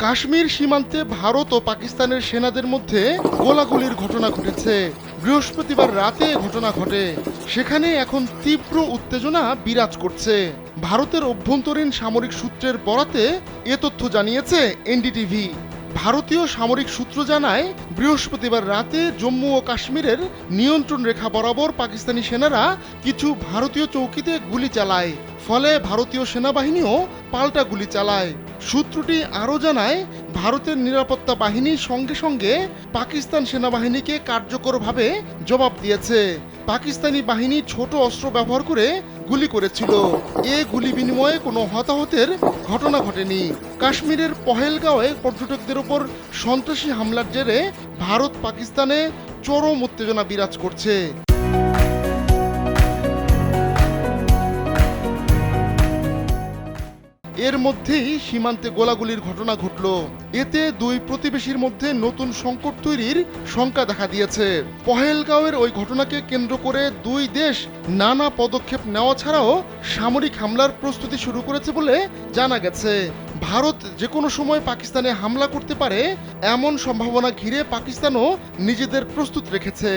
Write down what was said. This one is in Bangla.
কাশ্মীর সীমান্তে ভারত ও পাকিস্তানের সেনাদের মধ্যে গোলাগুলির ঘটনা ঘটেছে। বৃহস্পতিবার রাতে ঘটনা ঘটে। সেখানে এখন তীব্র উত্তেজনা বিরাজ করছে। ভারতের অভ্যন্তরীণ সামরিক সূত্রের বরাতে এ তথ্য জানিয়েছে এনডিটিভি। ভারতীয় সামরিক সূত্র জানায়, বৃহস্পতিবার রাতে জম্মু ও কাশ্মীরের নিয়ন্ত্রণ রেখা বরাবর পাকিস্তানি সেনারা কিছু ভারতীয় চৌকিতে গুলি চালায়। ফলে ভারতীয় সেনাবাহিনীও পাল্টা গুলি চালায়। সূত্রটি আরও জানায়, ভারতের নিরাপত্তা বাহিনী সঙ্গে সঙ্গে পাকিস্তান সেনাবাহিনীকে কার্যকরভাবে জবাব দিয়েছে। পাকিস্তানি বাহিনী ছোট অস্ত্র ব্যবহার করে গুলি করেছিল। এ গুলি বিনিময়ে কোনো হতাহতের ঘটনা ঘটেনি। কাশ্মীরের পহেলগাঁওয়ে পর্যটকদের ওপর সন্ত্রাসী হামলার জেরে ভারত পাকিস্তানে চরম উত্তেজনা বিরাজ করছে। এর মধ্যেই সীমান্তে গোলাগুলির ঘটনা ঘটল। এতে দুই প্রতিবেশীর মধ্যে নতুন সংকট তৈরির শঙ্কা দেখা দিয়েছে। পহেলগাঁওয়ের ওই ঘটনাকে কেন্দ্র করে দুই দেশ নানা পদক্ষেপ নেওয়া ছাড়াও সামরিক হামলার প্রস্তুতি শুরু করেছে বলে জানা গেছে। ভারত যে কোনো সময় পাকিস্তানে হামলা করতে পারে এমন সম্ভাবনা ঘিরে পাকিস্তানও নিজেদের প্রস্তুত রেখেছে।